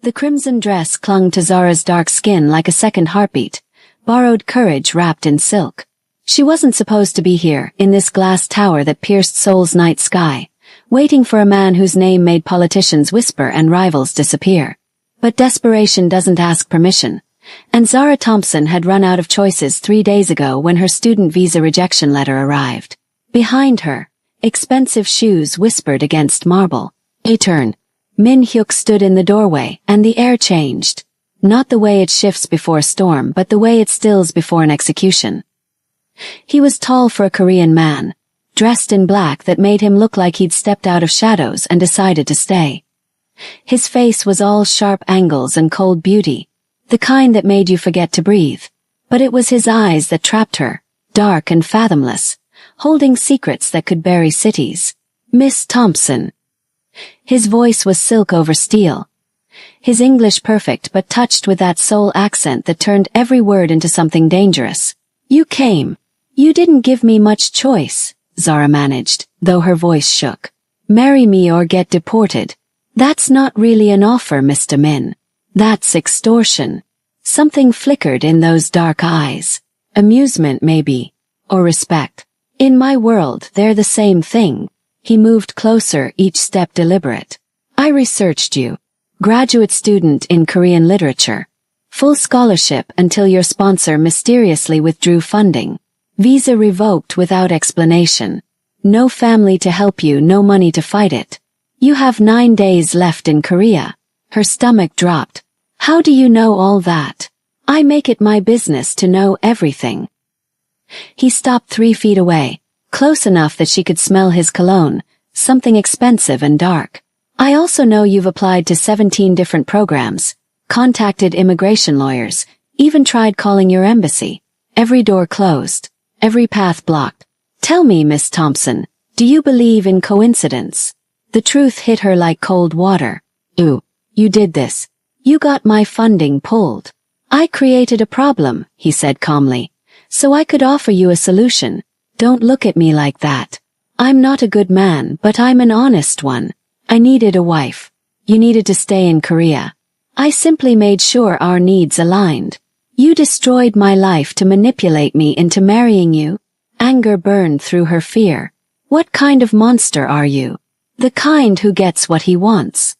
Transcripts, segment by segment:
The crimson dress clung to Zara's dark skin like a second heartbeat, borrowed courage wrapped in silk. She wasn't supposed to be here, in this glass tower that pierced Seoul's night sky, waiting for a man whose name made politicians whisper and rivals disappear. But desperation doesn't ask permission, and Zara Thompson had run out of choices 3 days ago when her student visa rejection letter arrived. Behind her, expensive shoes whispered against marble. A turn. Min Hyuk stood in the doorway, and the air changed. Not the way it shifts before a storm, but the way it stills before an execution. He was tall for a Korean man, dressed in black that made him look like he'd stepped out of shadows and decided to stay. His face was all sharp angles and cold beauty, the kind that made you forget to breathe. But it was his eyes that trapped her, dark and fathomless, holding secrets that could bury cities. "Miss Thompson." His voice was silk over steel. His English perfect but touched with that Seoul accent that turned every word into something dangerous. "You came. You didn't give me much choice," Zara managed, though her voice shook. "Marry me or get deported. That's not really an offer, Mr. Min. That's extortion." Something flickered in those dark eyes. Amusement, maybe. Or respect. "In my world, they're the same thing." He moved closer, each step deliberate. "I researched you. Graduate student in Korean literature. Full scholarship until your sponsor mysteriously withdrew funding. Visa revoked without explanation. No family to help you, no money to fight it. You have 9 days left in Korea." Her stomach dropped. "How do you know all that?" "I make it my business to know everything." He stopped 3 feet away, close enough that she could smell his cologne, something expensive and dark. "I also know you've applied to 17 different programs, contacted immigration lawyers, even tried calling your embassy. Every door closed, every path blocked. Tell me, Miss Thompson, do you believe in coincidence?" The truth hit her like cold water. "Ooh, you did this. You got my funding pulled." "I created a problem," he said calmly, "so I could offer you a solution. Don't look at me like that. I'm not a good man, but I'm an honest one. I needed a wife. You needed to stay in Korea. I simply made sure our needs aligned. You destroyed my life to manipulate me into marrying you." Anger burned through her fear. "What kind of monster are you? The kind who gets what he wants."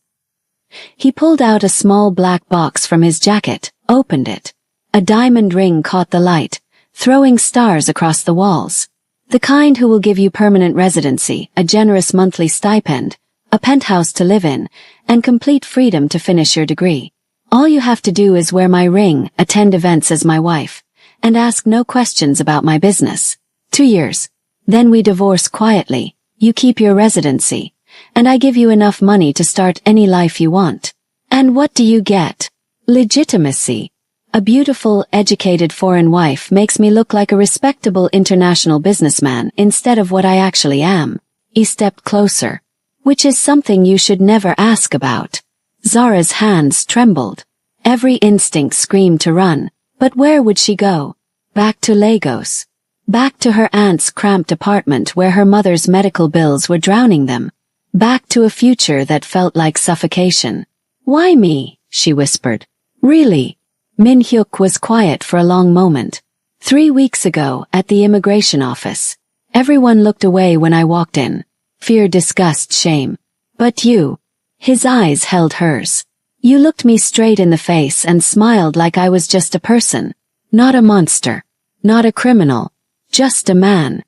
He pulled out a small black box from his jacket, opened it. A diamond ring caught the light, throwing stars across the walls. "The kind who will give you permanent residency, a generous monthly stipend, a penthouse to live in, and complete freedom to finish your degree. All you have to do is wear my ring, attend events as my wife, and ask no questions about my business. 2 years. Then we divorce quietly, you keep your residency, and I give you enough money to start any life you want. And what do you get? Legitimacy. A beautiful, educated foreign wife makes me look like a respectable international businessman instead of what I actually am." He stepped closer. "Which is something you should never ask about." Zara's hands trembled. Every instinct screamed to run. But where would she go? Back to Lagos. Back to her aunt's cramped apartment where her mother's medical bills were drowning them. Back to a future that felt like suffocation. "Why me?" she whispered. "Really?" Min Hyuk was quiet for a long moment. 3 weeks ago, at the immigration office. Everyone looked away when I walked in. Fear, disgust, shame. But you. His eyes held hers. You looked me straight in the face and smiled like I was just a person. Not a monster. Not a criminal. Just a man.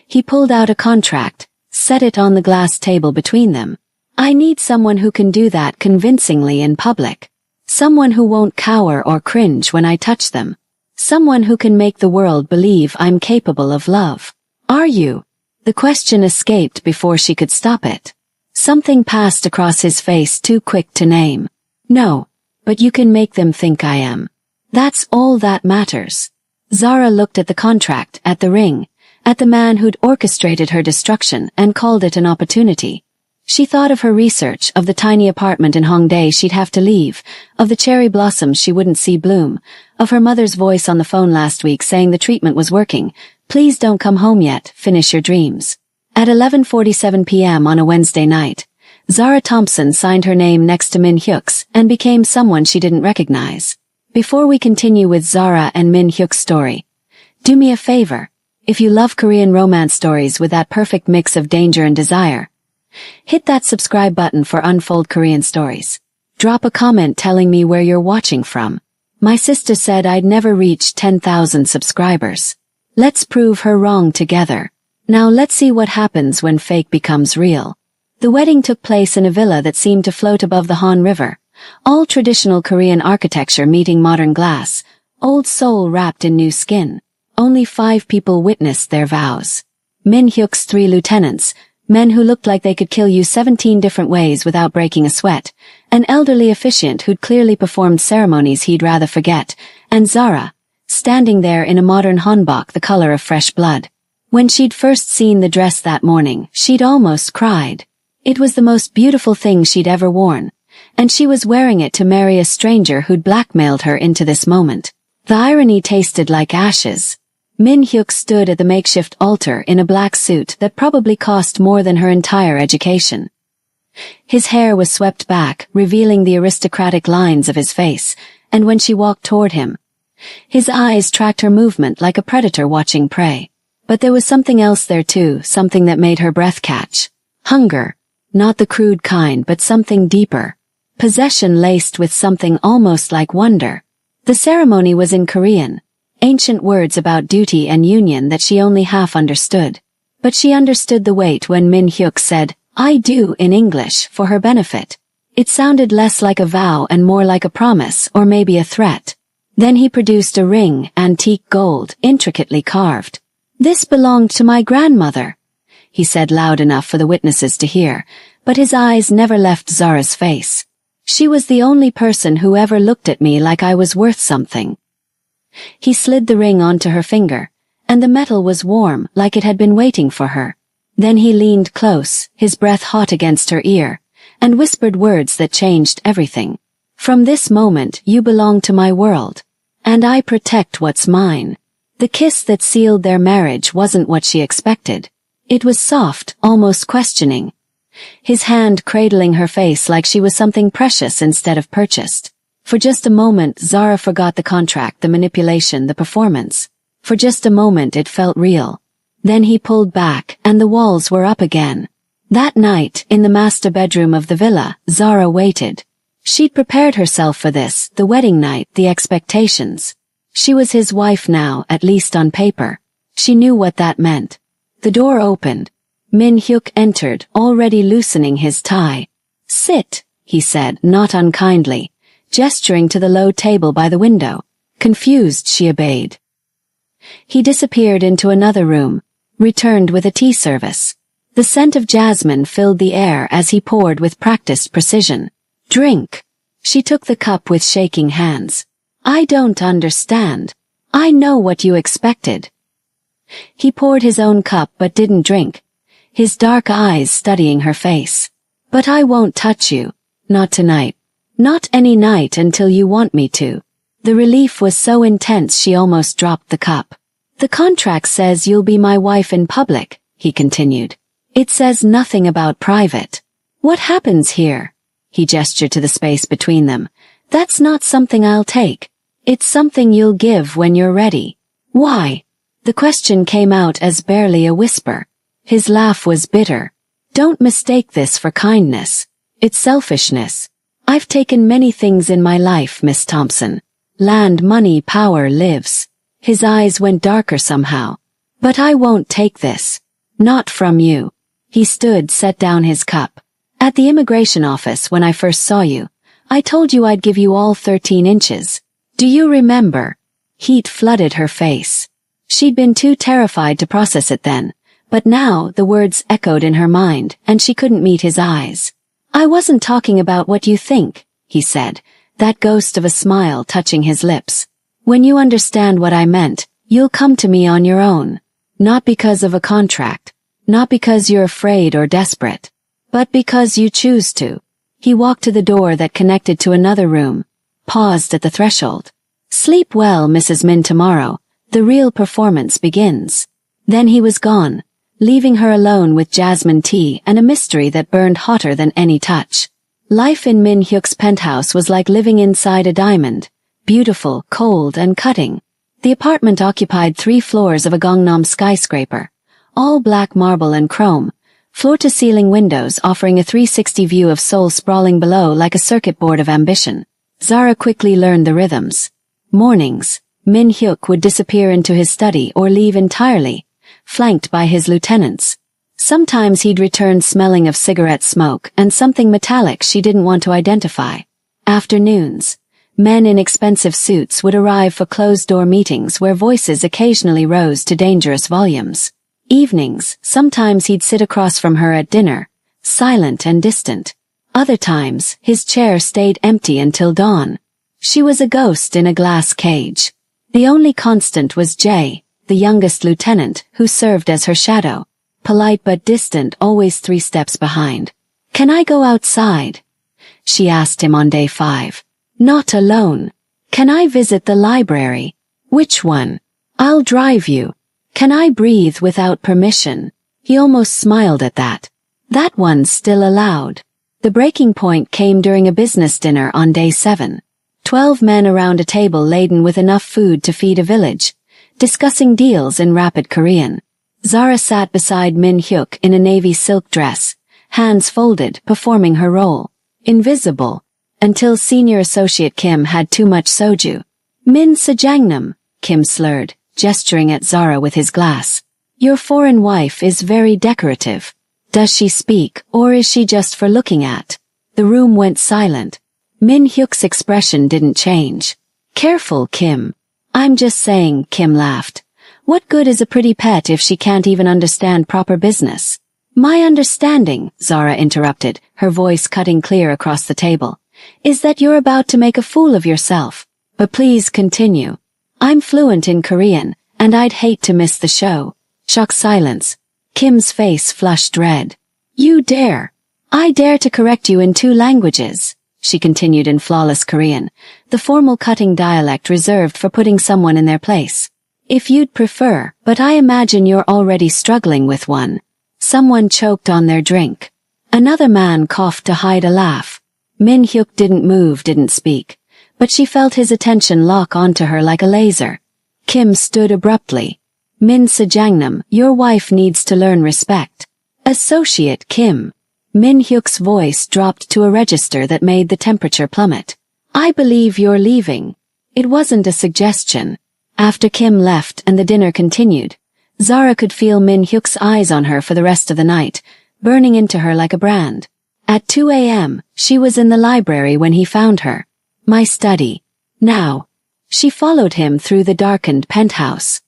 He pulled out a contract, set it on the glass table between them. I need someone who can do that convincingly in public. Someone who won't cower or cringe when I touch them. Someone who can make the world believe I'm capable of love. Are you? The question escaped before she could stop it. Something passed across his face too quick to name. No, but you can make them think I am. That's all that matters. Zara looked at the contract, at the ring, at the man who'd orchestrated her destruction and called it an opportunity. She thought of her research, of the tiny apartment in Hongdae she'd have to leave, of the cherry blossoms she wouldn't see bloom, of her mother's voice on the phone last week saying the treatment was working. Please don't come home yet, finish your dreams. At 11:47 p.m. on a Wednesday night, Zara Thompson signed her name next to Min Hyuk's and became someone she didn't recognize. Before we continue with Zara and Min Hyuk's story, do me a favor. If you love Korean romance stories with that perfect mix of danger and desire, hit that subscribe button for Unfold Korean Stories. Drop a comment telling me where you're watching from. My sister said I'd never reach 10,000 subscribers. Let's prove her wrong together. Now let's see what happens when fake becomes real. The wedding took place in a villa that seemed to float above the Han River. All traditional Korean architecture meeting modern glass, old soul wrapped in new skin. Only 5 people witnessed their vows. Min Hyuk's 3 lieutenants, men who looked like they could kill you 17 different ways without breaking a sweat, an elderly officiant who'd clearly performed ceremonies he'd rather forget, and Zara, standing there in a modern hanbok the color of fresh blood. When she'd first seen the dress that morning, she'd almost cried. It was the most beautiful thing she'd ever worn, and she was wearing it to marry a stranger who'd blackmailed her into this moment. The irony tasted like ashes. Min Hyuk stood at the makeshift altar in a black suit that probably cost more than her entire education. His hair was swept back, revealing the aristocratic lines of his face, and when she walked toward him, his eyes tracked her movement like a predator watching prey. But there was something else there too, something that made her breath catch. Hunger. Not the crude kind, but something deeper. Possession laced with something almost like wonder. The ceremony was in Korean. Ancient words about duty and union that she only half understood. But she understood the weight when Min Hyuk said, "I do" in English for her benefit. It sounded less like a vow and more like a promise or maybe a threat. Then he produced a ring, antique gold, intricately carved. "This belonged to my grandmother," he said loud enough for the witnesses to hear, but his eyes never left Zara's face. "She was the only person who ever looked at me like I was worth something." He slid the ring onto her finger, and the metal was warm, like it had been waiting for her. Then he leaned close, his breath hot against her ear, and whispered words that changed everything. "From this moment, you belong to my world, and I protect what's mine." The kiss that sealed their marriage wasn't what she expected. It was soft, almost questioning. His hand cradling her face like she was something precious instead of purchased. For just a moment, Zara forgot the contract, the manipulation, the performance. For just a moment it felt real. Then he pulled back, and the walls were up again. That night, in the master bedroom of the villa, Zara waited. She'd prepared herself for this, the wedding night, the expectations. She was his wife now, at least on paper. She knew what that meant. The door opened. Min Hyuk entered, already loosening his tie. "Sit," he said, not unkindly, gesturing to the low table by the window. Confused, she obeyed. He disappeared into another room, returned with a tea service. The scent of jasmine filled the air as he poured with practiced precision. "Drink." She took the cup with shaking hands. "I don't understand. I know what you expected." He poured his own cup but didn't drink, his dark eyes studying her face. "But I won't touch you. Not tonight. Not any night until you want me to." The relief was so intense she almost dropped the cup. "The contract says you'll be my wife in public," he continued. "It says nothing about private. What happens here?" He gestured to the space between them. "That's not something I'll take. It's something you'll give when you're ready." "Why?" The question came out as barely a whisper. His laugh was bitter. "Don't mistake this for kindness. It's selfishness. I've taken many things in my life, Miss Thompson. Land, money, power, lives." His eyes went darker somehow. "But I won't take this. Not from you." He stood, set down his cup. "At the immigration office when I first saw you, I told you I'd give you all 13 inches. Do you remember?" Heat flooded her face. She'd been too terrified to process it then, but now the words echoed in her mind, and she couldn't meet his eyes. "I wasn't talking about what you think," he said, that ghost of a smile touching his lips. "When you understand what I meant, you'll come to me on your own. Not because of a contract, not because you're afraid or desperate, but because you choose to." He walked to the door that connected to another room, paused at the threshold. "Sleep well, Mrs. Min, tomorrow. The real performance begins." Then he was gone, leaving her alone with jasmine tea and a mystery that burned hotter than any touch. Life in Min Hyuk's penthouse was like living inside a diamond, beautiful, cold, and cutting. The apartment occupied 3 floors of a Gangnam skyscraper, all black marble and chrome, floor-to-ceiling windows offering a 360 view of Seoul sprawling below like a circuit board of ambition. Zara quickly learned the rhythms. Mornings, Min Hyuk would disappear into his study or leave entirely, flanked by his lieutenants. Sometimes he'd return smelling of cigarette smoke and something metallic she didn't want to identify. Afternoons, men in expensive suits would arrive for closed-door meetings where voices occasionally rose to dangerous volumes. Evenings, sometimes he'd sit across from her at dinner, silent and distant. Other times, his chair stayed empty until dawn. She was a ghost in a glass cage. The only constant was Jay, the youngest lieutenant, who served as her shadow. Polite but distant, always 3 steps behind. "Can I go outside?" she asked him on day 5. "Not alone. Can I visit the library?" "Which one?" "I'll drive you." "Can I breathe without permission?" He almost smiled at that. That one's still allowed. The breaking point came during a business dinner on day 7. 12 men around a table laden with enough food to feed a village, discussing deals in rapid Korean. Zara sat beside Min Hyuk in a navy silk dress, hands folded, performing her role. Invisible. Until senior associate Kim had too much soju. "Min Sajangnam," Kim slurred, gesturing at Zara with his glass. "Your foreign wife is very decorative. Does she speak, or is she just for looking at?" The room went silent. Min Hyuk's expression didn't change. "Careful, Kim." "I'm just saying," Kim laughed. "What good is a pretty pet if she can't even understand proper business?" "My understanding," Zara interrupted, her voice cutting clear across the table, "is that you're about to make a fool of yourself. But please continue." "I'm fluent in Korean, and I'd hate to miss the show." Shock silence. Kim's face flushed red. "You dare." "I dare to correct you in 2 languages," she continued in flawless Korean, the formal cutting dialect reserved for putting someone in their place. "If you'd prefer, but I imagine you're already struggling with one." Someone choked on their drink. Another man coughed to hide a laugh. Min Hyuk didn't move, didn't speak, but she felt his attention lock onto her like a laser. Kim stood abruptly. "Min Sajangnam, your wife needs to learn respect." "Associate Kim." Min Hyuk's voice dropped to a register that made the temperature plummet. "I believe you're leaving." It wasn't a suggestion. After Kim left and the dinner continued, Zara could feel Min Hyuk's eyes on her for the rest of the night, burning into her like a brand. At 2 a.m., she was in the library when he found her. "My study. Now." She followed him through the darkened penthouse.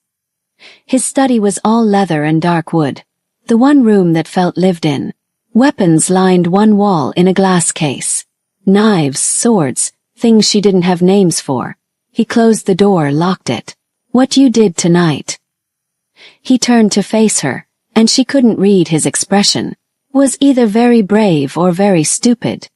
His study was all leather and dark wood. The one room that felt lived in. Weapons lined one wall in a glass case. Knives, swords, things she didn't have names for. He closed the door, locked it. "What you did tonight." He turned to face her, and she couldn't read his expression. Was either very brave or very stupid.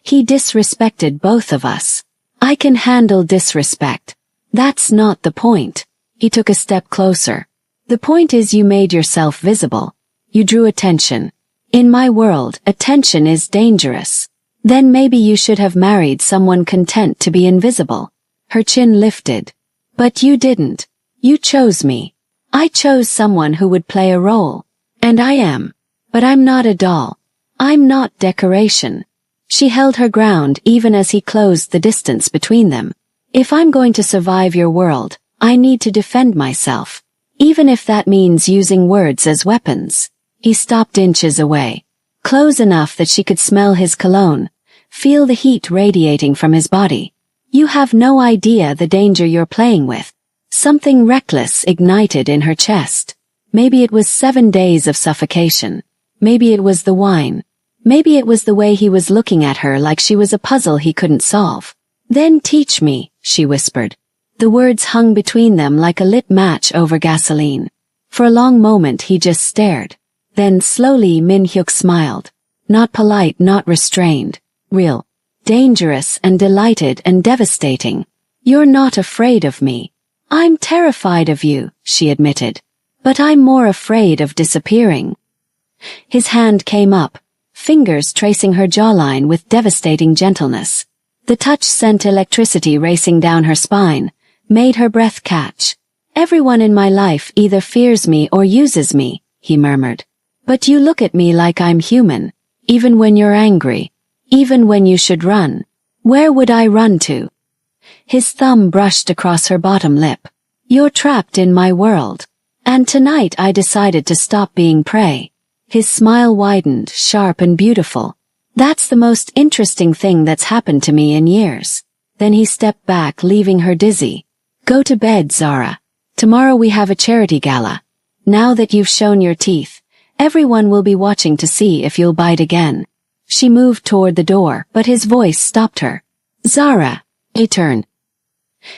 "He disrespected both of us." "I can handle disrespect." "That's not the point." He took a step closer. "The point is you made yourself visible. You drew attention. In my world, attention is dangerous. Then maybe you should have married someone content to be invisible." Her chin lifted. "But you didn't. You chose me. I chose someone who would play a role. And I am. But I'm not a doll. I'm not decoration." She held her ground even as he closed the distance between them. "If I'm going to survive your world, I need to defend myself. Even if that means using words as weapons." He stopped inches away. Close enough that she could smell his cologne, feel the heat radiating from his body. "You have no idea the danger you're playing with." Something reckless ignited in her chest. Maybe it was 7 days of suffocation. Maybe it was the wine. Maybe it was the way he was looking at her like she was a puzzle he couldn't solve. "Then teach me," she whispered. The words hung between them like a lit match over gasoline. For a long moment he just stared. Then slowly Min Hyuk smiled. Not polite, not restrained. Real. Dangerous and delighted and devastating. "You're not afraid of me." "I'm terrified of you," she admitted. But I'm more afraid of disappearing. His hand came up, fingers tracing her jawline with devastating gentleness. The touch sent electricity racing down her spine, made her breath catch. Everyone in my life either fears me or uses me, he murmured. But you look at me like I'm human, even when you're angry, even when you should run. Where would I run to? His thumb brushed across her bottom lip. You're trapped in my world. And tonight I decided to stop being prey. His smile widened, sharp and beautiful. That's the most interesting thing that's happened to me in years. Then he stepped back, leaving her dizzy. Go to bed, Zara. Tomorrow we have a charity gala. Now that you've shown your teeth, everyone will be watching to see if you'll bite again. She moved toward the door, but his voice stopped her. Zara, he turned.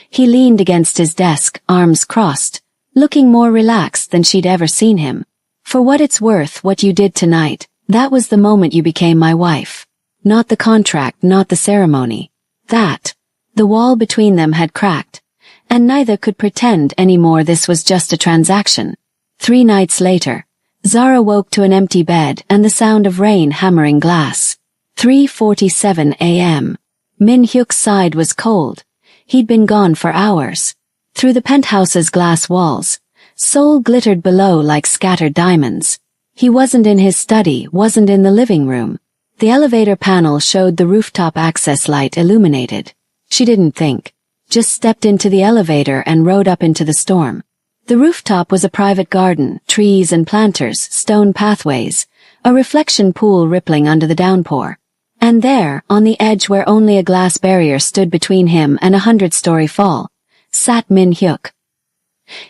He leaned against his desk, arms crossed, looking more relaxed than she'd ever seen him. For what it's worth, what you did tonight, that was the moment you became my wife. Not the contract, not the ceremony. That. The wall between them had cracked, and neither could pretend anymore this was just a transaction. 3 nights later, Zara woke to an empty bed and the sound of rain hammering glass. 3:47 a.m. Min Hyuk's side was cold. He'd been gone for hours. Through the penthouse's glass walls, Seoul glittered below like scattered diamonds. He wasn't in his study, wasn't in the living room. The elevator panel showed the rooftop access light illuminated. She didn't think. Just stepped into the elevator and rode up into the storm. The rooftop was a private garden, trees and planters, stone pathways, a reflection pool rippling under the downpour. And there, on the edge where only a glass barrier stood between him and a 100-story fall, sat Min Hyuk.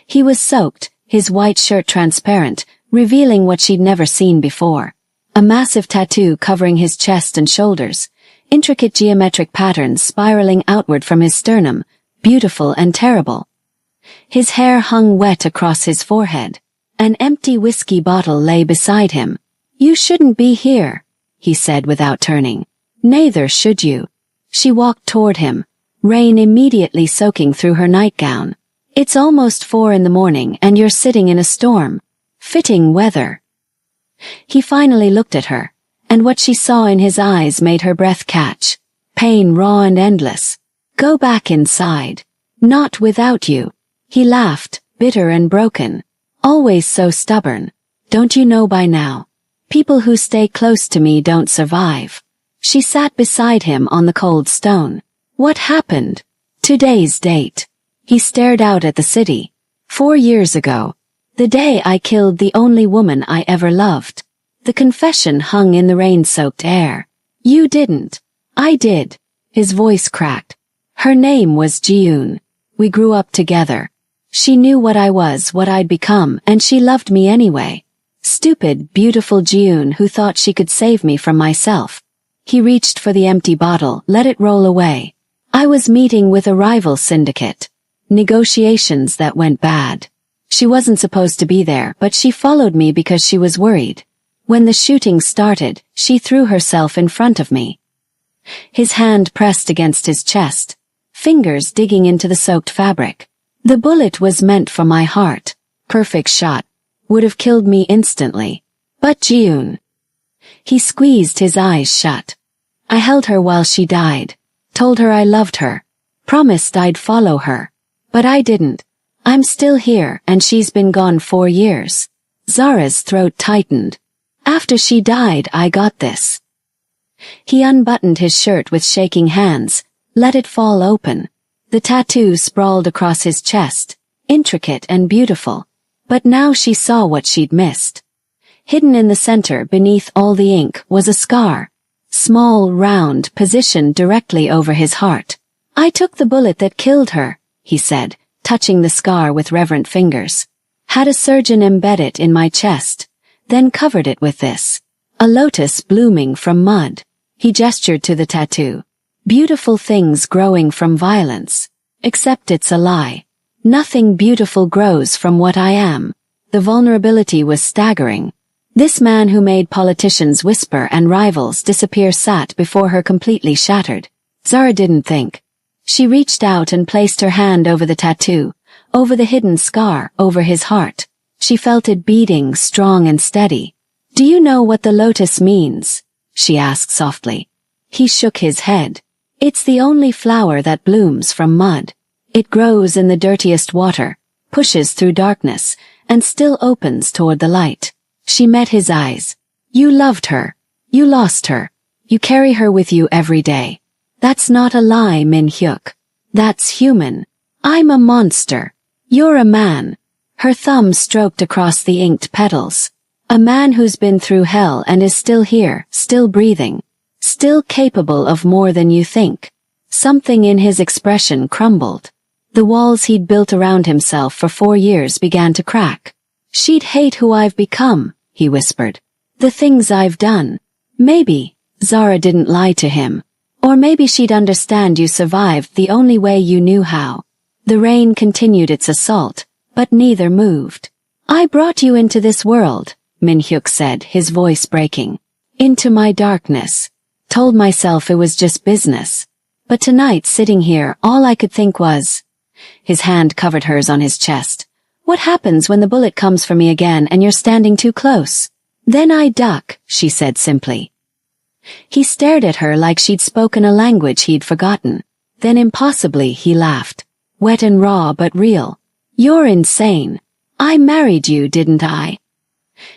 He was soaked, his white shirt transparent, revealing what she'd never seen before. A massive tattoo covering his chest and shoulders, intricate geometric patterns spiraling outward from his sternum, beautiful and terrible. His hair hung wet across his forehead. An empty whiskey bottle lay beside him. You shouldn't be here, he said without turning. Neither should you. She walked toward him, rain immediately soaking through her nightgown. It's almost 4 in the morning and you're sitting in a storm. Fitting weather. He finally looked at her, and what she saw in his eyes made her breath catch. Pain raw and endless. Go back inside. Not without you. He laughed, bitter and broken. Always so stubborn. Don't you know by now? People who stay close to me don't survive. She sat beside him on the cold stone. What happened? Today's date. He stared out at the city. 4 years ago. The day I killed the only woman I ever loved. The confession hung in the rain-soaked air. You didn't. I did. His voice cracked. Her name was Jiyoon. We grew up together. She knew what I was, what I'd become, and she loved me anyway. Stupid, beautiful Jiyoon who thought she could save me from myself. He reached for the empty bottle, let it roll away. I was meeting with a rival syndicate. Negotiations that went bad. She wasn't supposed to be there, but she followed me because she was worried. When the shooting started, she threw herself in front of me. His hand pressed against his chest, fingers digging into the soaked fabric. The bullet was meant for my heart. Perfect shot. Would have killed me instantly. But Jiyoon. He squeezed his eyes shut. I held her while she died. Told her I loved her. Promised I'd follow her. But I didn't. I'm still here, and she's been gone 4 years. Zara's throat tightened. After she died, I got this. He unbuttoned his shirt with shaking hands, let it fall open. The tattoo sprawled across his chest, intricate and beautiful. But now she saw what she'd missed. Hidden in the center, beneath all the ink, was a scar. Small, round, positioned directly over his heart. I took the bullet that killed her, he said, touching the scar with reverent fingers. Had a surgeon embed it in my chest, then covered it with this. A lotus blooming from mud. He gestured to the tattoo. Beautiful things growing from violence. Except it's a lie. Nothing beautiful grows from what I am. The vulnerability was staggering. This man who made politicians whisper and rivals disappear sat before her completely shattered. Zara didn't think. She reached out and placed her hand over the tattoo, over the hidden scar, over his heart. She felt it beating, strong and steady. "Do you know what the lotus means?" she asked softly. He shook his head. "It's the only flower that blooms from mud. It grows in the dirtiest water, pushes through darkness, and still opens toward the light." She met his eyes. "You loved her. You lost her. You carry her with you every day." "That's not a lie, Min Hyuk. That's human. I'm a monster. You're a man." Her thumb stroked across the inked petals. "A man who's been through hell and is still here, still breathing. Still capable of more than you think." Something in his expression crumbled. The walls he'd built around himself for 4 years began to crack. "She'd hate who I've become," he whispered. "The things I've done. Maybe," Zara didn't lie to him. "Or maybe she'd understand you survived the only way you knew how." The rain continued its assault, but neither moved. "I brought you into this world," Min Hyuk said, his voice breaking. "Into my darkness. Told myself it was just business. But tonight, sitting here, all I could think was..." His hand covered hers on his chest. "What happens when the bullet comes for me again and you're standing too close?" "Then I duck," she said simply. He stared at her like she'd spoken a language he'd forgotten. Then impossibly he laughed. Wet and raw but real. "You're insane. I married you, didn't I?"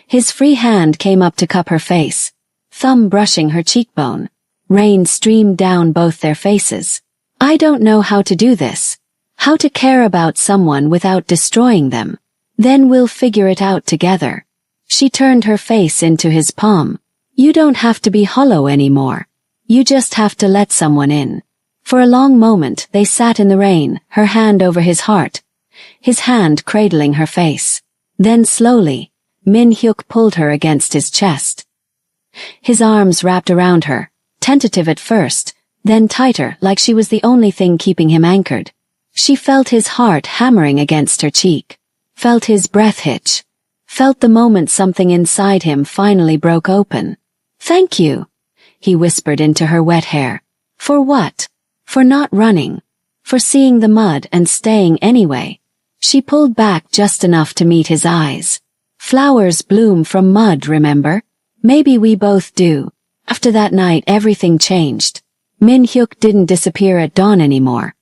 His free hand came up to cup her face, thumb brushing her cheekbone. Rain streamed down both their faces. "I don't know how to do this. How to care about someone without destroying them. Then we'll figure it out together." She turned her face into his palm. "You don't have to be hollow anymore. You just have to let someone in." For a long moment they sat in the rain, her hand over his heart, his hand cradling her face. Then slowly, Min Hyuk pulled her against his chest. His arms wrapped around her, tentative at first, then tighter like she was the only thing keeping him anchored. She felt his heart hammering against her cheek, felt his breath hitch, felt the moment something inside him finally broke open. "Thank you," he whispered into her wet hair. "For what? For not running. For seeing the mud and staying anyway." She pulled back just enough to meet his eyes. "Flowers bloom from mud, remember? Maybe we both do." After that night everything changed. Min Hyuk didn't disappear at dawn anymore.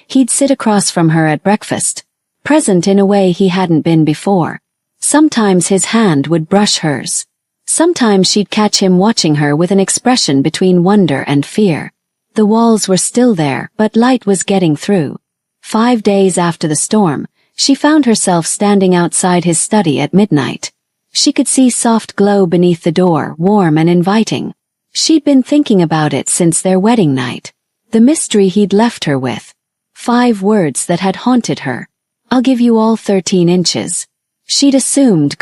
He'd sit across from her at breakfast, present in a way he hadn't been before. Sometimes his hand would brush hers. Sometimes she'd catch him watching her with an expression between wonder and fear. The walls were still there, but light was getting through. 5 days after the storm, she found herself standing outside his study at midnight. She could see soft glow beneath the door, warm and inviting. She'd been thinking about it since their wedding night. The mystery he'd left her with. 5 words that had haunted her. "I'll give you all 13 inches. She'd assumed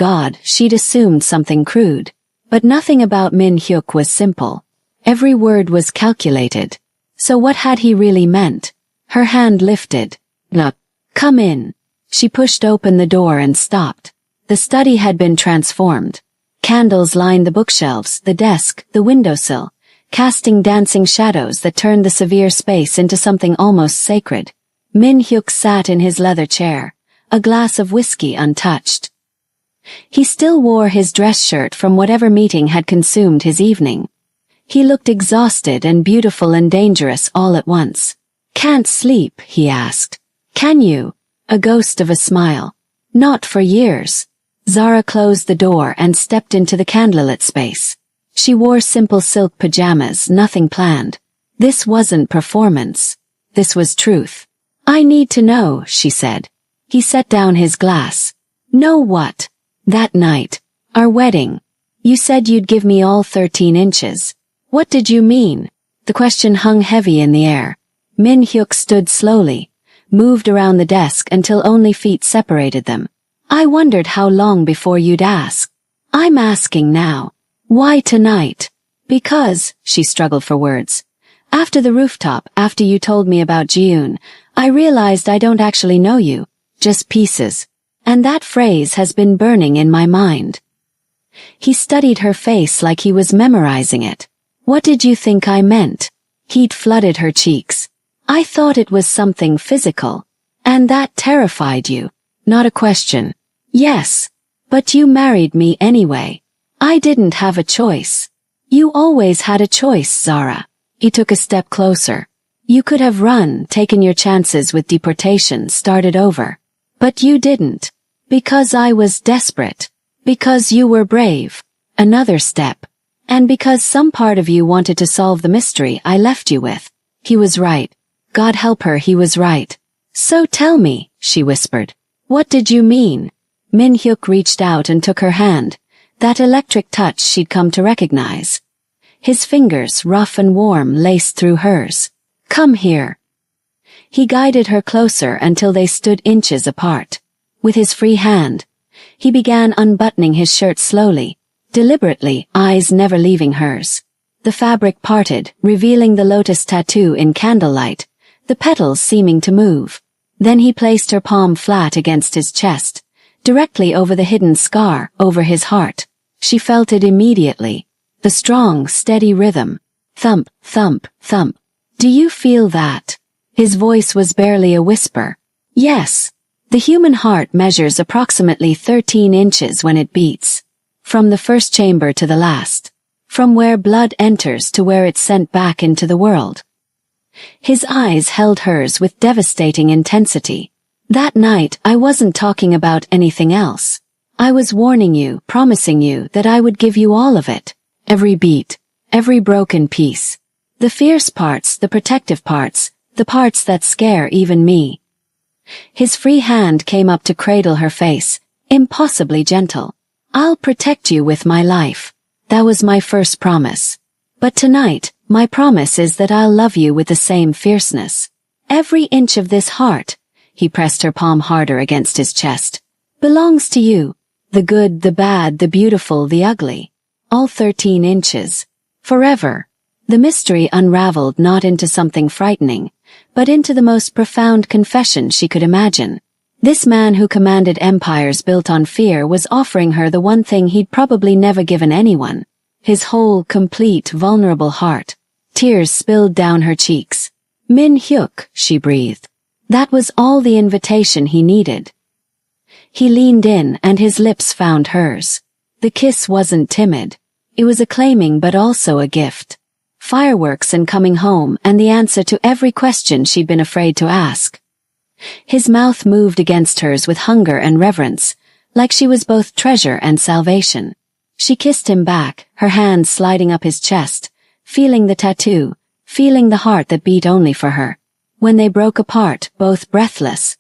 something crude. But nothing about Min Hyuk was simple. Every word was calculated. So what had he really meant? Her hand lifted. "Look, come in." She pushed open the door and stopped. The study had been transformed. Candles lined the bookshelves, the desk, the windowsill, casting dancing shadows that turned the severe space into something almost sacred. Min Hyuk sat in his leather chair, a glass of whiskey untouched. He still wore his dress shirt from whatever meeting had consumed his evening. He looked exhausted and beautiful and dangerous all at once. "Can't sleep?" he asked. "Can you?" A ghost of a smile. "Not for years." Zara closed the door and stepped into the candlelit space. She wore simple silk pajamas, nothing planned. This wasn't performance. This was truth. "I need to know," she said. He set down his glass. "Know what?" "That night. Our wedding. You said you'd give me all 13 inches. What did you mean?" The question hung heavy in the air. Min Hyuk stood slowly, moved around the desk until only feet separated them. "I wondered how long before you'd ask. I'm asking now. Why tonight?" "Because," she struggled for words. "After the rooftop, after you told me about Jiun, I realized I don't actually know you, just pieces. And that phrase has been burning in my mind." He studied her face like he was memorizing it. "What did you think I meant?" Heat flooded her cheeks. "I thought it was something physical. And that terrified you." "Not a question. Yes. But you married me anyway. I didn't have a choice. You always had a choice, Zara. He took a step closer. You could have run, taken your chances with deportation, started over. But you didn't. Because I was desperate. Because you were brave. Another step. And because some part of you wanted to solve the mystery I left you with. He was right. God help her, he was right. So tell me, she whispered. What did you mean? Min Hyuk reached out and took her hand, that electric touch she'd come to recognize. His fingers, rough and warm, laced through hers. Come here. He guided her closer until they stood inches apart. With his free hand, he began unbuttoning his shirt slowly, deliberately, eyes never leaving hers. The fabric parted, revealing the lotus tattoo in candlelight, the petals seeming to move. Then he placed her palm flat against his chest, directly over the hidden scar, over his heart. She felt it immediately. The strong, steady rhythm. Thump, thump, thump. Do you feel that? His voice was barely a whisper. Yes. The human heart measures approximately 13 inches when it beats. From the first chamber to the last. From where blood enters to where it's sent back into the world. His eyes held hers with devastating intensity. That night I wasn't talking about anything else. I was warning you, promising you that I would give you all of it. Every beat, every broken piece. The fierce parts, the protective parts, the parts that scare even me. His free hand came up to cradle her face, impossibly gentle. I'll protect you with my life. That was my first promise. But tonight, my promise is that I'll love you with the same fierceness. Every inch of this heart, he pressed her palm harder against his chest, belongs to you. The good, the bad, the beautiful, the ugly. All 13 inches. Forever. The mystery unraveled not into something frightening, but into the most profound confession she could imagine. This man who commanded empires built on fear was offering her the one thing he'd probably never given anyone. His whole, complete, vulnerable heart. Tears spilled down her cheeks. Min Hyuk, she breathed. That was all the invitation he needed. He leaned in and his lips found hers. The kiss wasn't timid. It was acclaiming but also a gift. Fireworks and coming home and the answer to every question she'd been afraid to ask. His mouth moved against hers with hunger and reverence, like she was both treasure and salvation. She kissed him back, her hands sliding up his chest, feeling the tattoo, feeling the heart that beat only for her. When they broke apart, both breathless,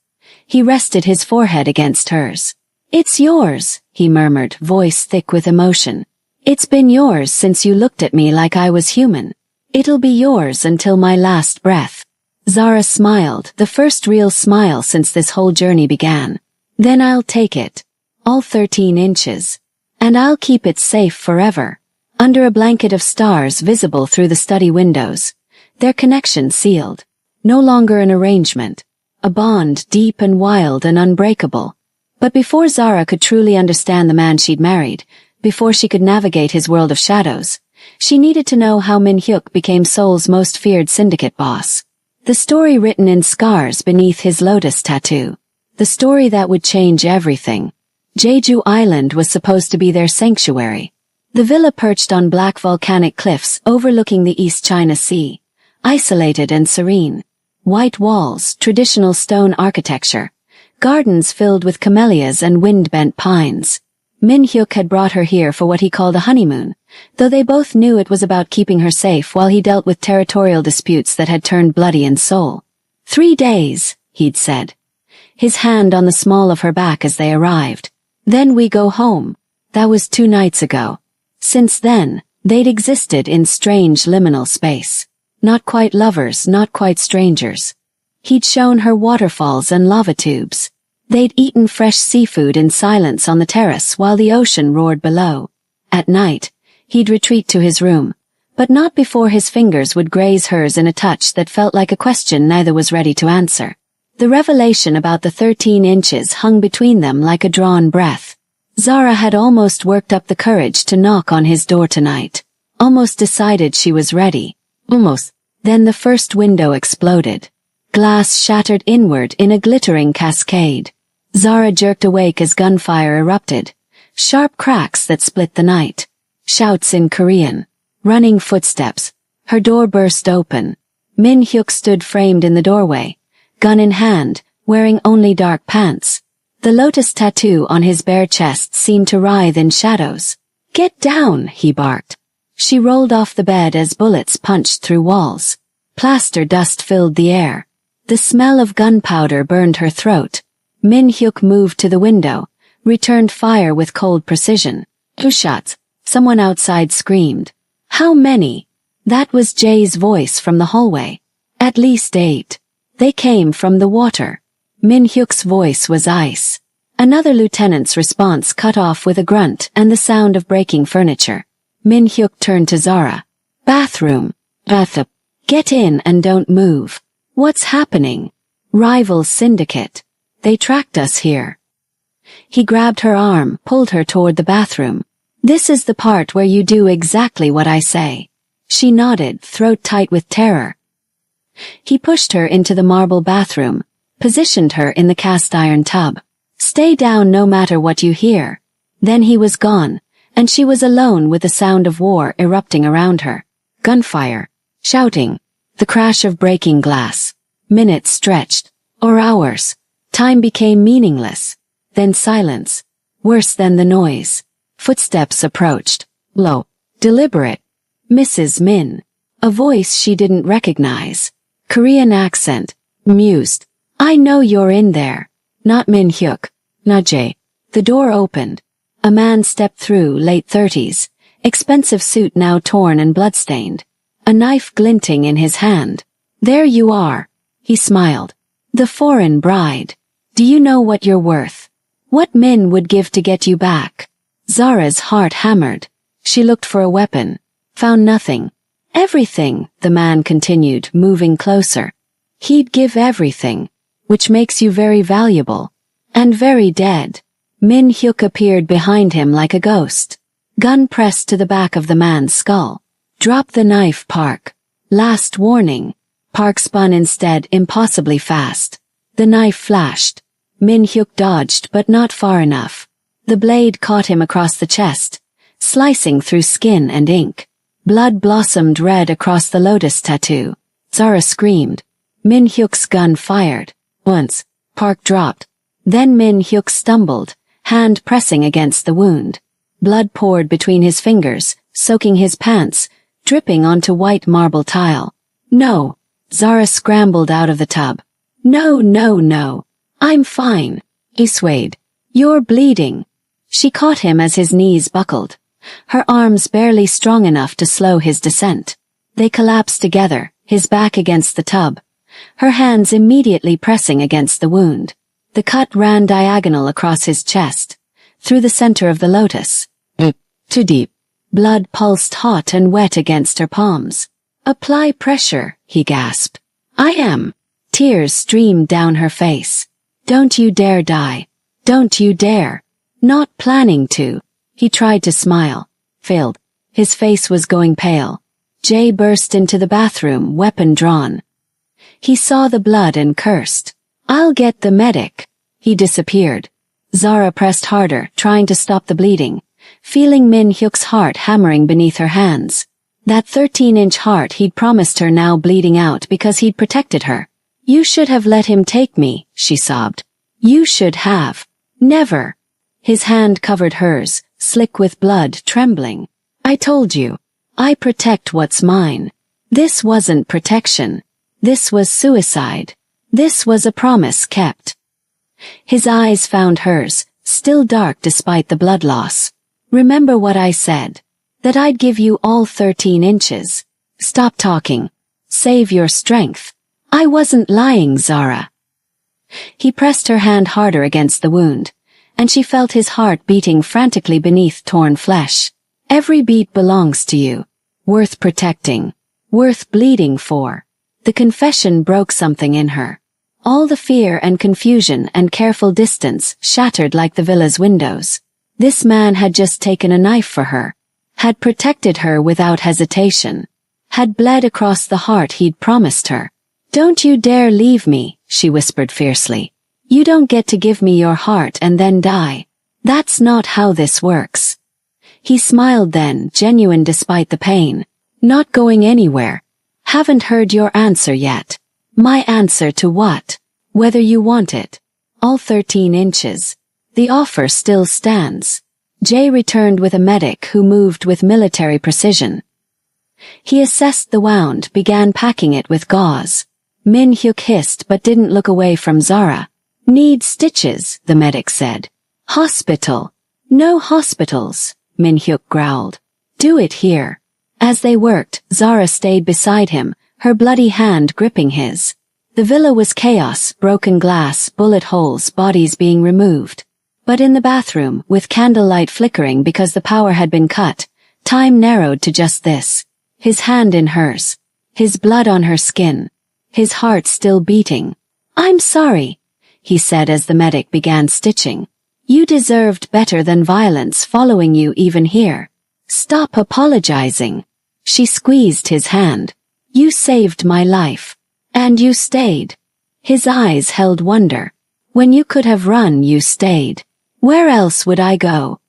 he rested his forehead against hers. It's yours, he murmured, voice thick with emotion. It's been yours since you looked at me like I was human. It'll be yours until my last breath. Zara smiled, the first real smile since this whole journey began. Then I'll take it. All 13 inches. And I'll keep it safe forever. Under a blanket of stars visible through the study windows. Their connection sealed. No longer an arrangement. A bond deep and wild and unbreakable. But before Zara could truly understand the man she'd married, before she could navigate his world of shadows, she needed to know how Min Hyuk became Seoul's most feared syndicate boss. The story written in scars beneath his lotus tattoo. The story that would change everything. Jeju Island was supposed to be their sanctuary. The villa perched on black volcanic cliffs overlooking the East China Sea. Isolated and serene. White walls, traditional stone architecture. Gardens filled with camellias and wind-bent pines. Min Hyuk had brought her here for what he called a honeymoon, though they both knew it was about keeping her safe while he dealt with territorial disputes that had turned bloody in Seoul. 3 days, he'd said. His hand on the small of her back as they arrived. Then we go home. That was 2 nights ago. Since then, they'd existed in strange liminal space. Not quite lovers, not quite strangers. He'd shown her waterfalls and lava tubes. They'd eaten fresh seafood in silence on the terrace while the ocean roared below. At night, he'd retreat to his room, but not before his fingers would graze hers in a touch that felt like a question neither was ready to answer. The revelation about the 13 inches hung between them like a drawn breath. Zara had almost worked up the courage to knock on his door tonight. Almost decided she was ready. Almost. Then the first window exploded. Glass shattered inward in a glittering cascade. Zara jerked awake as gunfire erupted. Sharp cracks that split the night. Shouts in Korean. Running footsteps. Her door burst open. Min Hyuk stood framed in the doorway, gun in hand, wearing only dark pants. The lotus tattoo on his bare chest seemed to writhe in shadows. "Get down," he barked. She rolled off the bed as bullets punched through walls. Plaster dust filled the air. The smell of gunpowder burned her throat. Min Hyuk moved to the window, returned fire with cold precision. "Two shots," someone outside screamed. "How many?" That was Jay's voice from the hallway. "At least 8. They came from the water." Min Hyuk's voice was ice. Another lieutenant's response cut off with a grunt and the sound of breaking furniture. Min Hyuk turned to Zara. "Bathroom. Bathtub. Get in and don't move." "What's happening?" "Rival syndicate. They tracked us here." He grabbed her arm, pulled her toward the bathroom. "This is the part where you do exactly what I say." She nodded, throat tight with terror. He pushed her into the marble bathroom, positioned her in the cast-iron tub. "Stay down no matter what you hear." Then he was gone, and she was alone with the sound of war erupting around her. Gunfire. Shouting. The crash of breaking glass. Minutes stretched. Or hours. Time became meaningless. Then silence. Worse than the noise. Footsteps approached. Low. Deliberate. "Mrs. Min." A voice she didn't recognize. Korean accent. Mused. "I know you're in there." Not Min Hyuk. Not Jay. The door opened. A man stepped through, late 30s, expensive suit now torn and bloodstained. A knife glinting in his hand. "There you are." He smiled. "The foreign bride. Do you know what you're worth? What Min would give to get you back?" Zara's heart hammered. She looked for a weapon. Found nothing. "Everything," the man continued, moving closer. "He'd give everything, which makes you very valuable. And very dead." Min Hyuk appeared behind him like a ghost. Gun pressed to the back of the man's skull. "Drop the knife, Park. Last warning." Park spun instead, impossibly fast. The knife flashed. Min Hyuk dodged, but not far enough. The blade caught him across the chest, slicing through skin and ink. Blood blossomed red across the lotus tattoo. Zara screamed. Min Hyuk's gun fired. Once, Park dropped. Then Min Hyuk stumbled, hand pressing against the wound. Blood poured between his fingers, soaking his pants, dripping onto white marble tile. "No." Zara scrambled out of the tub. "No, no, no. I'm fine." He swayed. "You're bleeding." She caught him as his knees buckled. Her arms barely strong enough to slow his descent. They collapsed together, his back against the tub, her hands immediately pressing against the wound. The cut ran diagonal across his chest, through the center of the lotus. Too deep. Blood pulsed hot and wet against her palms. "Apply pressure," he gasped. "I am." Tears streamed down her face. "Don't you dare die. Don't you dare." "Not planning to." He tried to smile. Failed. His face was going pale. Jay burst into the bathroom, weapon drawn. He saw the blood and cursed. "I'll get the medic." He disappeared. Zara pressed harder, trying to stop the bleeding, feeling Min Hyuk's heart hammering beneath her hands. That 13-inch heart he'd promised her now bleeding out because he'd protected her. "You should have let him take me," she sobbed. "You should have." "Never." His hand covered hers, slick with blood, trembling. "I told you. I protect what's mine." This wasn't protection. This was suicide. This was a promise kept. His eyes found hers, still dark despite the blood loss. "Remember what I said. That I'd give you all 13 inches. Stop talking. Save your strength." "I wasn't lying, Zara." He pressed her hand harder against the wound, and she felt his heart beating frantically beneath torn flesh. "Every beat belongs to you. Worth protecting. Worth bleeding for." The confession broke something in her. All the fear and confusion and careful distance shattered like the villa's windows. This man had just taken a knife for her, had protected her without hesitation, had bled across the heart he'd promised her. "Don't you dare leave me," she whispered fiercely. You don't get to give me your heart and then die. That's not how this works. He smiled then, genuine despite the pain. Not going anywhere. Haven't heard your answer yet. My answer to what? Whether you want it. All 13 inches. The offer still stands. Jay returned with a medic who moved with military precision. He assessed the wound, began packing it with gauze. Min Hyuk hissed but didn't look away from Zara. Need stitches, the medic said. Hospital. No hospitals, Min Hyuk growled. Do it here. As they worked, Zara stayed beside him, her bloody hand gripping his. The villa was chaos, broken glass, bullet holes, bodies being removed. But in the bathroom, with candlelight flickering because the power had been cut, time narrowed to just this. His hand in hers. His blood on her skin. His heart still beating. I'm sorry, he said as the medic began stitching. You deserved better than violence following you even here. Stop apologizing. She squeezed his hand. You saved my life. And you stayed. His eyes held wonder. When you could have run, you stayed. Where else would I go?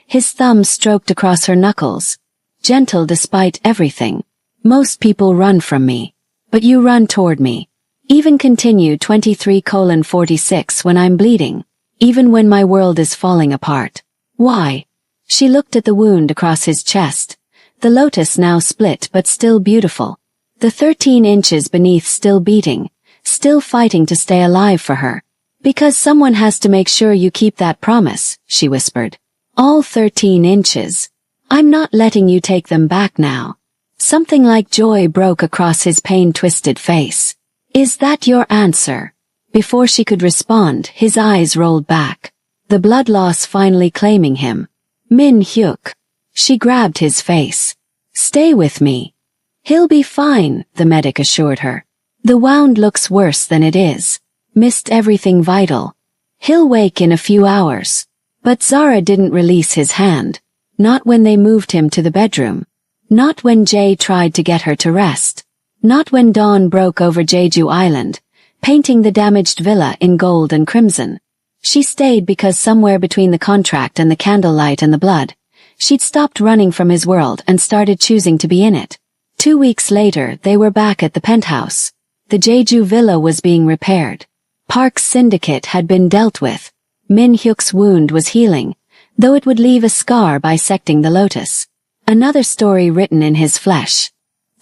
His thumb stroked across her knuckles. Gentle despite everything. Most people run from me. But you run toward me. Even continue 23:46 when I'm bleeding. Even when my world is falling apart. Why? She looked at the wound across his chest. The lotus now split but still beautiful. The 13 inches beneath still beating. Still fighting to stay alive for her. Because someone has to make sure you keep that promise, she whispered. All 13 inches. I'm not letting you take them back now. Something like joy broke across his pain-twisted face. Is that your answer? Before she could respond, his eyes rolled back. The blood loss finally claiming him. Min Hyuk. She grabbed his face. Stay with me. He'll be fine, the medic assured her. The wound looks worse than it is. Missed everything vital. He'll wake in a few hours. But Zara didn't release his hand. Not when they moved him to the bedroom. Not when Jay tried to get her to rest. Not when dawn broke over Jeju Island, painting the damaged villa in gold and crimson. She stayed because somewhere between the contract and the candlelight and the blood, she'd stopped running from his world and started choosing to be in it. 2 weeks later, they were back at the penthouse. The Jeju villa was being repaired. Park's syndicate had been dealt with. Min Hyuk's wound was healing, though it would leave a scar bisecting the lotus. Another story written in his flesh.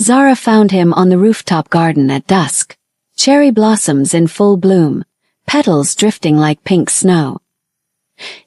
Zara found him on the rooftop garden at dusk. Cherry blossoms in full bloom, petals drifting like pink snow.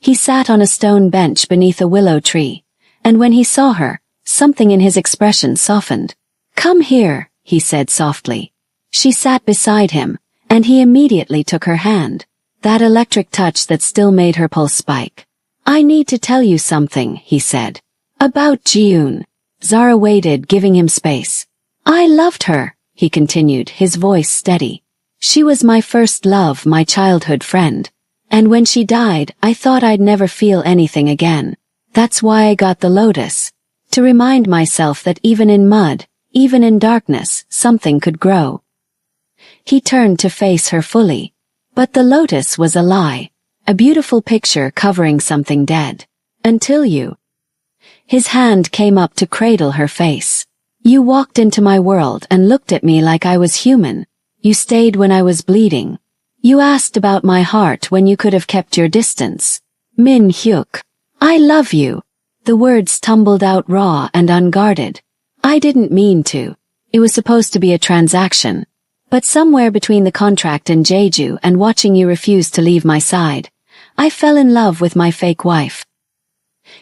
He sat on a stone bench beneath a willow tree, and when he saw her, something in his expression softened. Come here, he said softly. She sat beside him, and he immediately took her hand. That electric touch that still made her pulse spike. I need to tell you something, he said. About Jiyoon. Zara waited, giving him space. I loved her, he continued, his voice steady. She was my first love, my childhood friend. And when she died, I thought I'd never feel anything again. That's why I got the lotus. To remind myself that even in mud, even in darkness, something could grow. He turned to face her fully. But the lotus was a lie. A beautiful picture covering something dead. Until you. His hand came up to cradle her face. You walked into my world and looked at me like I was human. You stayed when I was bleeding. You asked about my heart when you could have kept your distance. Min Hyuk. I love you. The words tumbled out raw and unguarded. I didn't mean to. It was supposed to be a transaction. But somewhere between the contract and Jeju and watching you refuse to leave my side, I fell in love with my fake wife.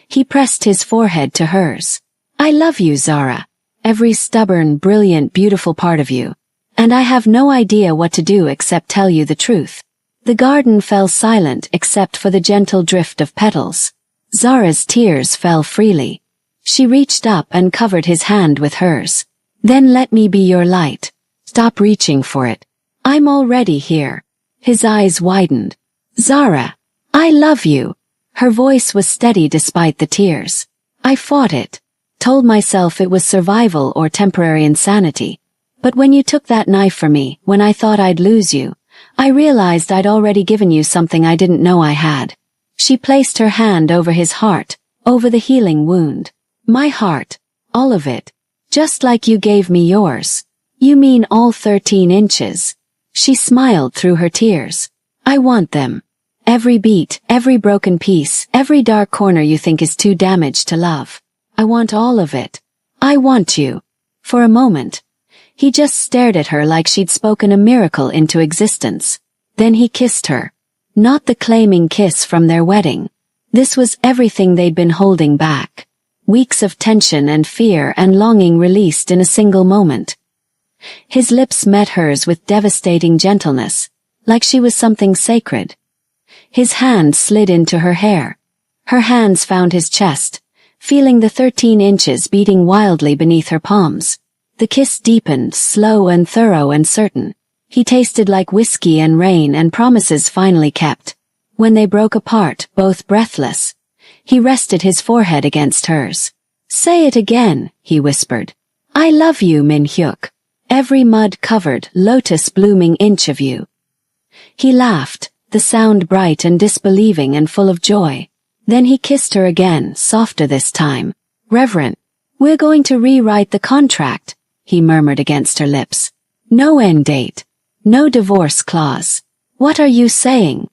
He pressed his forehead to hers. I love you, Zara. Every stubborn, brilliant, beautiful part of you. And I have no idea what to do except tell you the truth. The garden fell silent except for the gentle drift of petals. Zara's tears fell freely. She reached up and covered his hand with hers. Then let me be your light. Stop reaching for it. I'm already here. His eyes widened. Zara, I love you. Her voice was steady despite the tears. I fought it. Told myself it was survival or temporary insanity. But when you took that knife from me, when I thought I'd lose you, I realized I'd already given you something I didn't know I had. She placed her hand over his heart, over the healing wound. My heart. All of it. Just like you gave me yours. You mean all 13 inches. She smiled through her tears. I want them. Every beat, every broken piece, every dark corner you think is too damaged to love. I want all of it. I want you. For a moment, he just stared at her like she'd spoken a miracle into existence. Then he kissed her. Not the claiming kiss from their wedding. This was everything they'd been holding back. Weeks of tension and fear and longing released in a single moment. His lips met hers with devastating gentleness, like she was something sacred. His hand slid into her hair. Her hands found his chest, feeling the 13 inches beating wildly beneath her palms. The kiss deepened, slow and thorough and certain. He tasted like whiskey and rain and promises finally kept. When they broke apart, both breathless, he rested his forehead against hers. Say it again, he whispered. I love you, Min-hyuk. Every mud-covered, lotus-blooming inch of you. He laughed, the sound bright and disbelieving and full of joy. Then he kissed her again, softer this time. Reverent, we're going to rewrite the contract, he murmured against her lips. No end date. No divorce clause. What are you saying?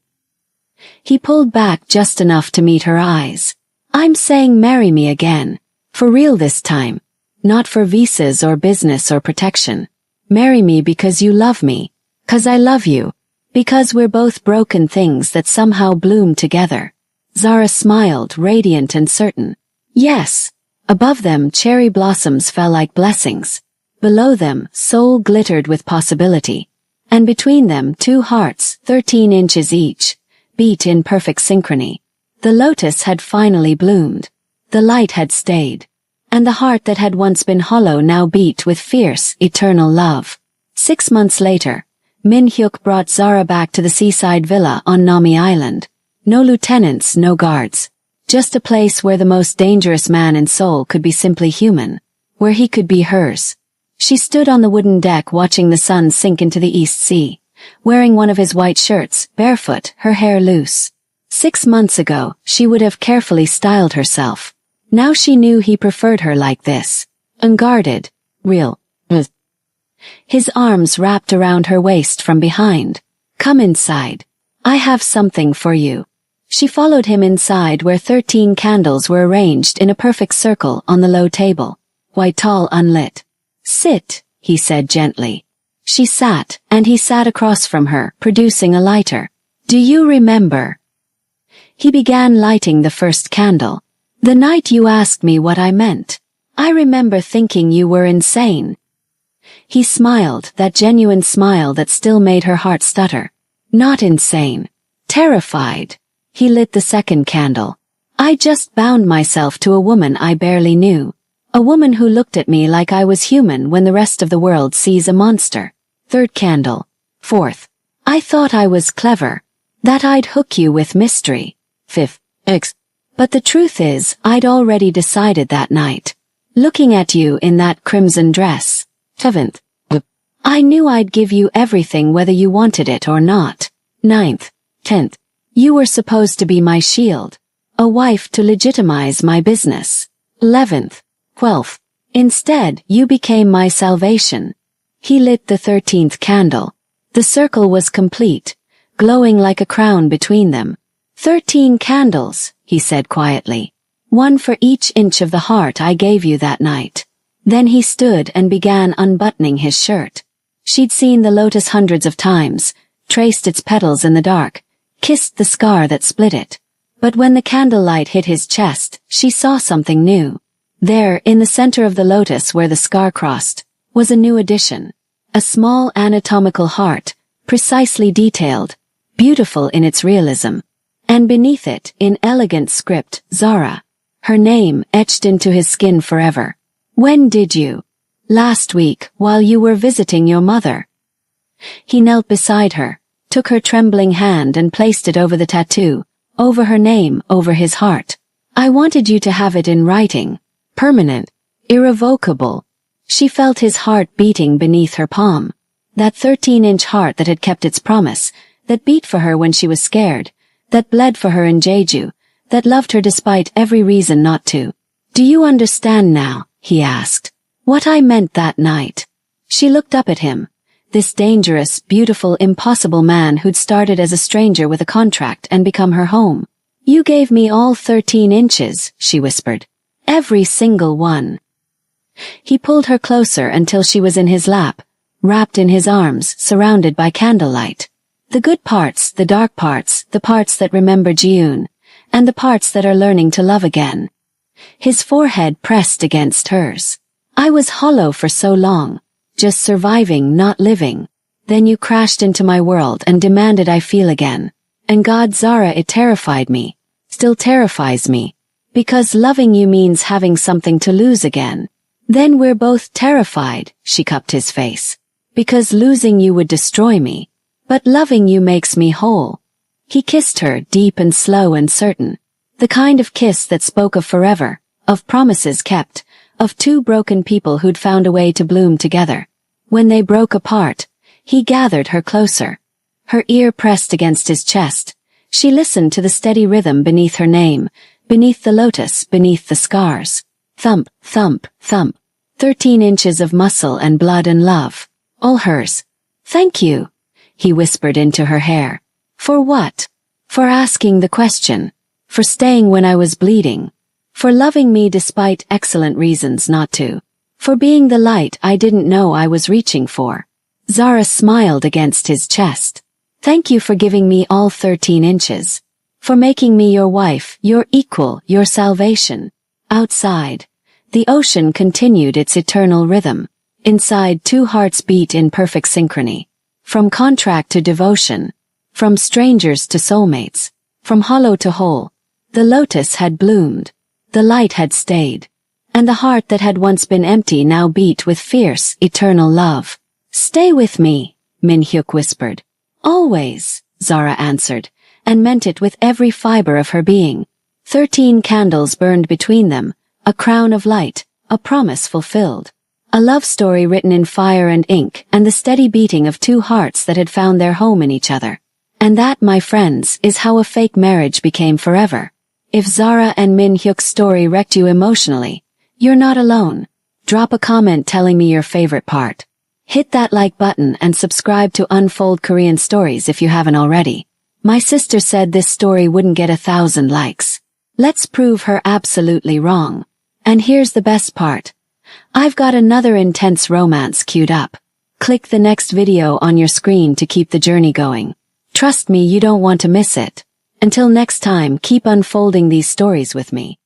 He pulled back just enough to meet her eyes. I'm saying marry me again. For real this time. Not for visas or business or protection. Marry me because you love me. 'Cause I love you. Because we're both broken things that somehow bloom together. Zara smiled, radiant and certain. Yes. Above them, cherry blossoms fell like blessings. Below them, soul glittered with possibility. And between them, two hearts, 13 inches each, beat in perfect synchrony. The lotus had finally bloomed. The light had stayed. And the heart that had once been hollow now beat with fierce, eternal love. 6 months later, Min-hyuk brought Zara back to the seaside villa on Nami Island. No lieutenants, no guards. Just a place where the most dangerous man in Seoul could be simply human. Where he could be hers. She stood on the wooden deck watching the sun sink into the East Sea, wearing one of his white shirts, barefoot, her hair loose. 6 months ago, she would have carefully styled herself. Now she knew he preferred her like this. Unguarded. Real. His arms wrapped around her waist from behind. Come inside. I have something for you. She followed him inside where 13 candles were arranged in a perfect circle on the low table. White tall unlit. Sit, he said gently. She sat, and he sat across from her, producing a lighter. Do you remember? He began lighting the first candle. The night you asked me what I meant. I remember thinking you were insane. He smiled, that genuine smile that still made her heart stutter. Not insane. Terrified. He lit the second candle. I just bound myself to a woman I barely knew. A woman who looked at me like I was human when the rest of the world sees a monster. Third candle. Fourth. I thought I was clever. That I'd hook you with mystery. Fifth. But the truth is, I'd already decided that night. Looking at you in that crimson dress. Seventh. I knew I'd give you everything whether you wanted it or not. Ninth. 10th. You were supposed to be my shield. A wife to legitimize my business. 11th. 12th. Instead, you became my salvation. He lit the 13th candle. The circle was complete, glowing like a crown between them. 13 candles, he said quietly. One for each inch of the heart I gave you that night. Then he stood and began unbuttoning his shirt. She'd seen the lotus hundreds of times, traced its petals in the dark, kissed the scar that split it. But when the candlelight hit his chest, she saw something new. There, in the center of the lotus where the scar crossed, was a new addition. A small anatomical heart, precisely detailed, beautiful in its realism. And beneath it, in elegant script, Zara. Her name etched into his skin forever. When did you? Last week, while you were visiting your mother. He knelt beside her, took her trembling hand and placed it over the tattoo, over her name, over his heart. I wanted you to have it in writing. Permanent. Irrevocable. She felt his heart beating beneath her palm. That 13-inch heart that had kept its promise, that beat for her when she was scared, that bled for her in Jeju, that loved her despite every reason not to. Do you understand now? He asked. What I meant that night. She looked up at him. This dangerous, beautiful, impossible man who'd started as a stranger with a contract and become her home. You gave me all 13 inches, she whispered. Every single one. He pulled her closer until she was in his lap, wrapped in his arms, surrounded by candlelight. The good parts, the dark parts, the parts that remember Jiun, and the parts that are learning to love again. His forehead pressed against hers. I was hollow for so long, just surviving, not living. Then you crashed into my world and demanded I feel again. And God, Zara, it terrified me. Still terrifies me. Because loving you means having something to lose again. Then we're both terrified, she cupped his face. Because losing you would destroy me. But loving you makes me whole. He kissed her, deep and slow and certain. The kind of kiss that spoke of forever, of promises kept, of two broken people who'd found a way to bloom together. When they broke apart, he gathered her closer. Her ear pressed against his chest. She listened to the steady rhythm beneath her name, beneath the lotus, beneath the scars. Thump, thump, thump. 13 inches of muscle and blood and love. All hers. Thank you, he whispered into her hair. For what? For asking the question. For staying when I was bleeding. For loving me despite excellent reasons not to. For being the light I didn't know I was reaching for. Zara smiled against his chest. Thank you for giving me all 13 inches. For making me your wife, your equal, your salvation. Outside, the ocean continued its eternal rhythm. Inside, two hearts beat in perfect synchrony. From contract to devotion. From strangers to soulmates. From hollow to whole. The lotus had bloomed. The light had stayed. And the heart that had once been empty now beat with fierce, eternal love. Stay with me, Min-hyuk whispered. Always, Zara answered, and meant it with every fiber of her being. 13 candles burned between them, a crown of light, a promise fulfilled. A love story written in fire and ink, and the steady beating of two hearts that had found their home in each other. And that, my friends, is how a fake marriage became forever. If Zara and Min-hyuk's story wrecked you emotionally, you're not alone. Drop a comment telling me your favorite part. Hit that like button and subscribe to Unfold Korean Stories if you haven't already. My sister said this story wouldn't get 1,000 likes. Let's prove her absolutely wrong. And here's the best part. I've got another intense romance queued up. Click the next video on your screen to keep the journey going. Trust me, you don't want to miss it. Until next time, keep unfolding these stories with me.